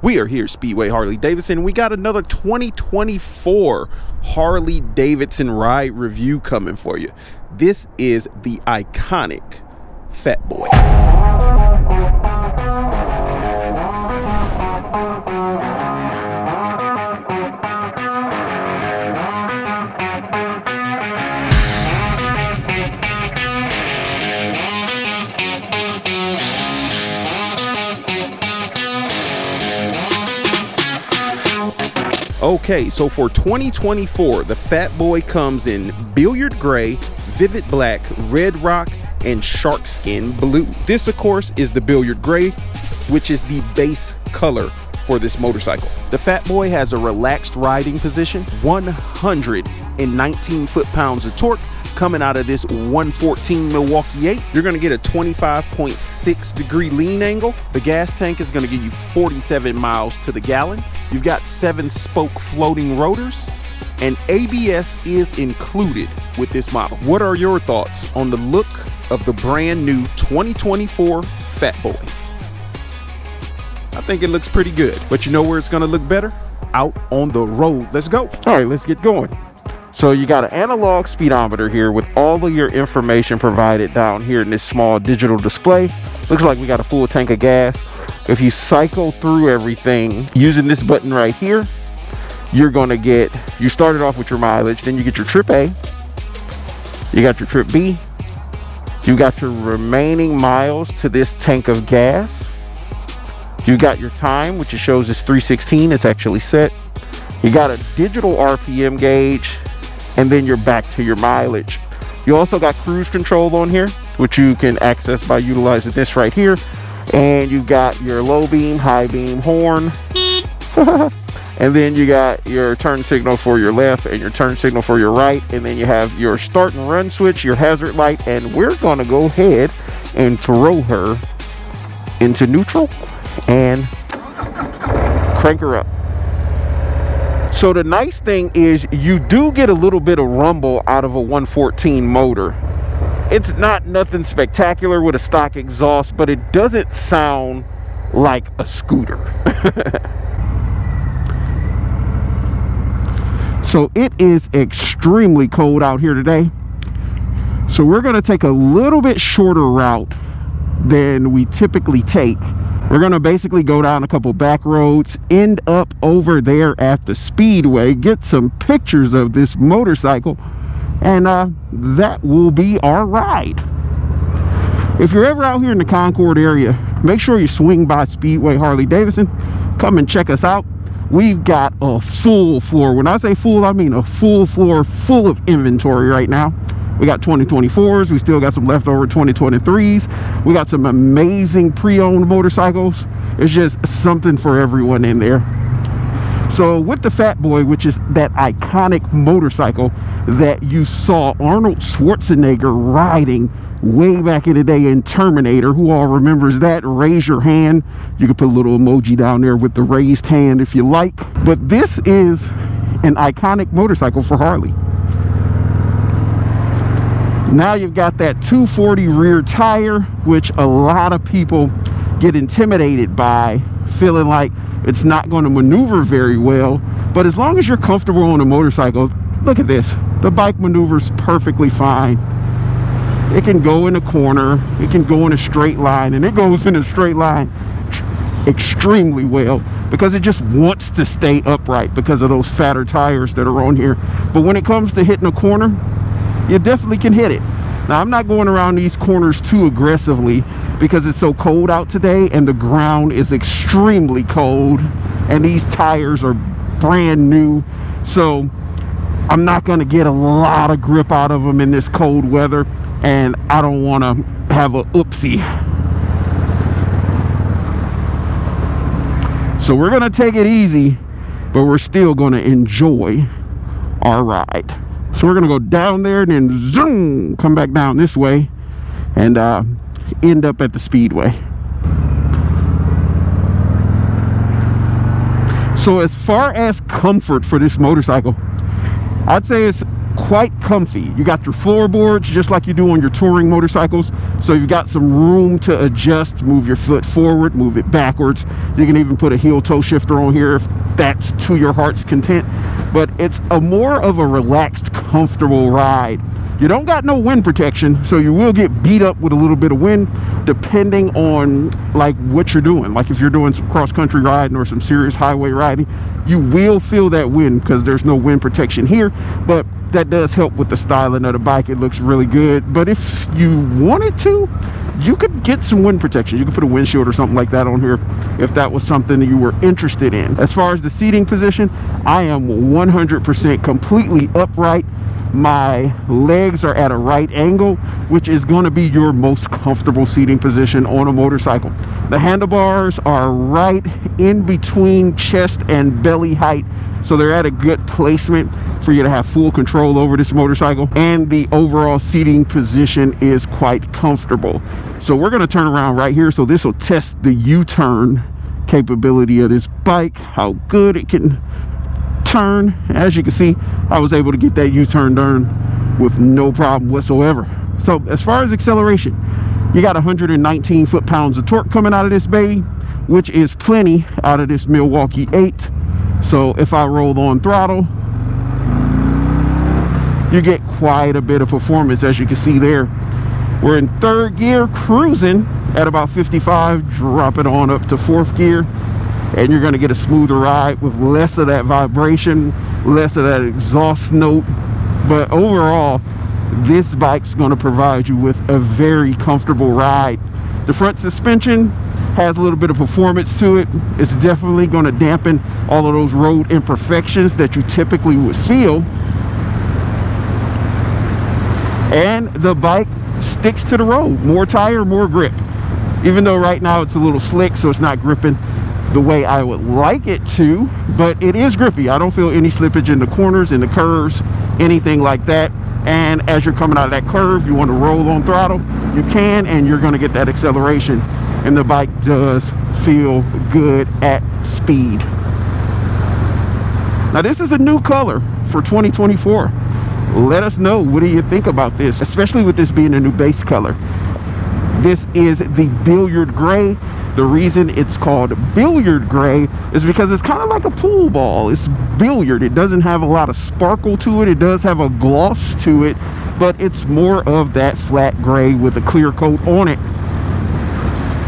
We are here, Speedway Harley-Davidson. We got another 2024 Harley-Davidson ride review coming for you. This is the iconic Fat Boy. Okay, so for 2024, the Fat Boy comes in billiard gray, vivid black, red rock, and shark skin blue. This, of course, is the billiard gray, which is the base color for this motorcycle. The Fat Boy has a relaxed riding position, 119 foot-pounds of torque, coming out of this 114 Milwaukee 8. You're gonna get a 25.6 degree lean angle. The gas tank is gonna give you 47 miles to the gallon. You've got 7-spoke floating rotors, and ABS is included with this model. What are your thoughts on the look of the brand new 2024 Fat Boy? I think it looks pretty good, but you know where it's gonna look better? Out on the road. Let's go. All right, let's get going. So you got an analog speedometer here with all of your information provided down here in this small digital display. Looks like we got a full tank of gas. If you cycle through everything using this button right here, you're gonna get, you started off with your mileage, then you get your trip A, you got your trip B, you got your remaining miles to this tank of gas, you got your time, which it shows is 3:16, it's actually set, you got a digital RPM gauge, and then you're back to your mileage. You also got cruise control on here, which you can access by utilizing this right here. And you got your low beam, high beam horn. And then you got your turn signal for your left and your turn signal for your right. And then you have your start and run switch, your hazard light. And we're gonna go ahead and throw her into neutral and crank her up. So the nice thing is you do get a little bit of rumble out of a 114 motor. It's not nothing spectacular with a stock exhaust, but it doesn't sound like a scooter. So it is extremely cold out here today. So we're gonna take a little bit shorter route than we typically take. We're gonna basically go down a couple back roads, end up over there at the Speedway, get some pictures of this motorcycle, and that will be our ride. If you're ever out here in the Concord area, make sure you swing by Speedway Harley-Davidson. Come and check us out. We've got a full floor. When I say full, I mean a full floor full of inventory right now. We got 2024s, we still got some leftover 2023s. We got some amazing pre-owned motorcycles. It's just something for everyone in there. So with the Fat Boy, which is that iconic motorcycle that you saw Arnold Schwarzenegger riding way back in the day in Terminator, who all remembers that? Raise your hand. You can put a little emoji down there with the raised hand if you like. But this is an iconic motorcycle for Harley. Now you've got that 240 rear tire, which a lot of people get intimidated by, feeling like it's not going to maneuver very well. But as long as you're comfortable on a motorcycle, look at this. The bike maneuvers perfectly fine. It can go in a corner, it can go in a straight line, and it goes in a straight line extremely well because it just wants to stay upright because of those fatter tires that are on here. But when it comes to hitting a corner, you definitely can hit it. Now, I'm not going around these corners too aggressively because it's so cold out today and the ground is extremely cold and these tires are brand new. So I'm not going to get a lot of grip out of them in this cold weather, and I don't want to have a oopsie. So we're going to take it easy, but we're still going to enjoy our ride. So we're gonna go down there and then zoom, come back down this way and end up at the Speedway. So as far as comfort for this motorcycle, I'd say it's quite comfy. You got your floorboards just like you do on your touring motorcycles, So you've got some room to adjust, move your foot forward, move it backwards. You can even put a heel toe shifter on here if that's to your heart's content. But it's a more of a relaxed, comfortable ride. You don't got no wind protection, so you will get beat up with a little bit of wind depending on like what you're doing. Like if you're doing some cross-country riding or some serious highway riding, you will feel that wind because there's no wind protection here. But that does help with the styling of the bike. It looks really good. But if you wanted to, you could get some wind protection. You could put a windshield or something like that on here if that was something that you were interested in. As far as the seating position, I am 100% completely upright. My legs are at a right angle, which is going to be your most comfortable seating position on a motorcycle. The handlebars are right in between chest and belly height, so they're at a good placement for you to have full control over this motorcycle, and the overall seating position is quite comfortable. So we're going to turn around right here, so this will test the U-turn capability of this bike, how good it can turn. As you can see, I was able to get that U-turn done with no problem whatsoever. So as far as acceleration, you got 119 foot-pounds of torque coming out of this baby, which is plenty out of this Milwaukee 8. So if I roll on throttle, you get quite a bit of performance. As you can see there, we're in third gear, cruising at about 55, drop it on up to fourth gear, and you're going to get a smoother ride with less of that vibration, less of that exhaust note. But overall, this bike's going to provide you with a very comfortable ride. The front suspension has a little bit of performance to it. It's definitely going to dampen all of those road imperfections that you typically would feel. And the bike sticks to the road. More tire, more grip. Even though right now it's a little slick, so it's not gripping the way I would like it to, but it is grippy. I don't feel any slippage in the corners, in the curves, anything like that. And as you're coming out of that curve, you want to roll on throttle, you can, and you're going to get that acceleration. And the bike does feel good at speed. Now this is a new color for 2024. Let us know, what do you think about this, especially with this being a new base color. This is the billiard gray. The reason it's called billiard gray is because it's kind of like a pool ball. It's billiard. It doesn't have a lot of sparkle to it. It does have a gloss to it, but it's more of that flat gray with a clear coat on it.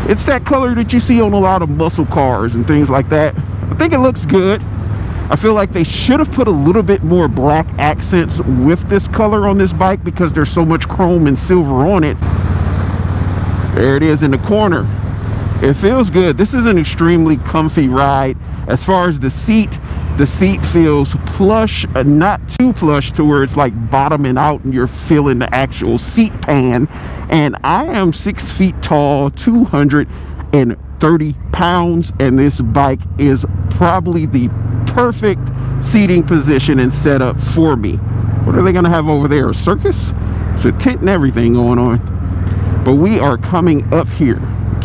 It's that color that you see on a lot of muscle cars and things like that. I think it looks good. I feel like they should have put a little bit more black accents with this color on this bike because there's so much chrome and silver on it. There it is in the corner. It feels good. This is an extremely comfy ride. As far as the seat feels plush, not too plush to where it's like bottoming out and you're feeling the actual seat pan. And I am 6 feet tall, 230 pounds, and this bike is probably the perfect seating position and setup for me. What are they going to have over there? A circus? It's a tent and everything going on. But we are coming up here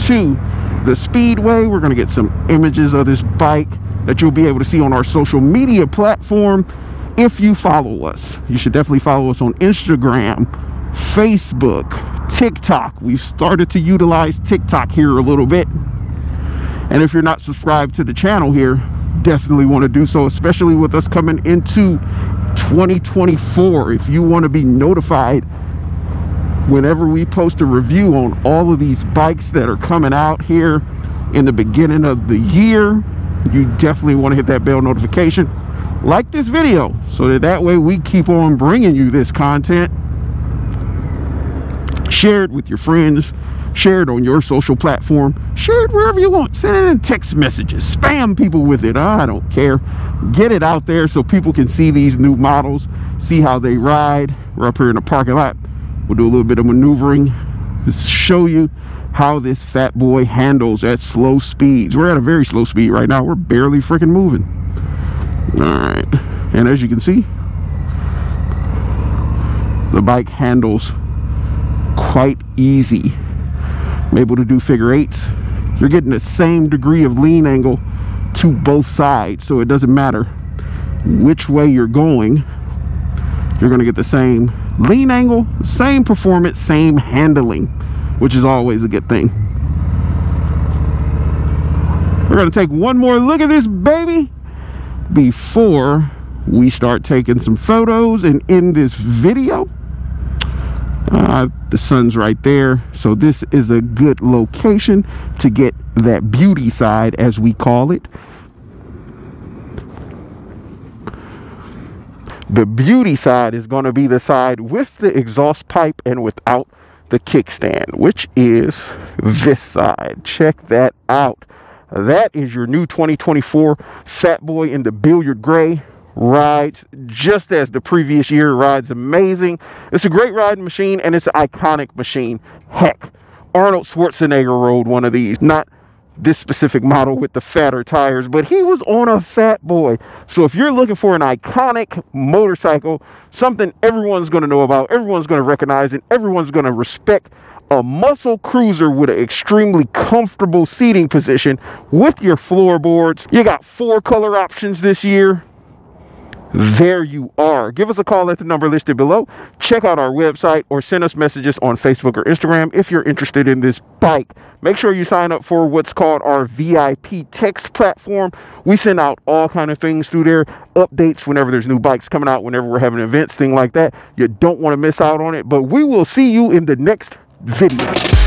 to the Speedway. We're going to get some images of this bike that you'll be able to see on our social media platform if you follow us. You should definitely follow us on Instagram, Facebook, TikTok. We've started to utilize TikTok here a little bit. And if you're not subscribed to the channel here, definitely want to do so, especially with us coming into 2024. If you want to be notified whenever we post a review on all of these bikes that are coming out here in the beginning of the year, you definitely want to hit that bell notification, like this video, so that way we keep on bringing you this content. Share it with your friends, share it on your social platform, share it wherever you want, send it in text messages, spam people with it. I don't care. Get it out there so people can see these new models, see how they ride. We're up here in the parking lot. We'll do a little bit of maneuvering to show you how this fat boy handles at slow speeds. We're at a very slow speed right now. We're barely freaking moving. All right, and as you can see, the bike handles quite easy. I'm able to do figure eights. You're getting the same degree of lean angle to both sides, so it doesn't matter which way you're going, you're going to get the same lean angle, same performance, same handling. which is always a good thing. We're gonna take one more look at this baby before we start taking some photos and end this video. The sun's right there, so this is a good location to get that beauty side, as we call it. The beauty side is going to be the side with the exhaust pipe and without the kickstand, which is this side. Check that out. That is your new 2024 Fat Boy in the billiard gray. Rides just as the previous year. Rides amazing. It's a great riding machine, and it's an iconic machine. Heck, Arnold Schwarzenegger rode one of these. Not this specific model with the fatter tires, but he was on a Fat Boy. So if you're looking for an iconic motorcycle, something everyone's going to know about, everyone's going to recognize, and everyone's going to respect, a muscle cruiser with an extremely comfortable seating position with your floorboards. You got 4 color options this year. There you are. Give us a call at the number listed below. Check out our website or send us messages on Facebook or Instagram if you're interested in this bike. Make sure you sign up for what's called our VIP text platform. We send out all kind of things through there, updates whenever there's new bikes coming out, whenever we're having events, things like that. You don't want to miss out on it, but we will see you in the next video.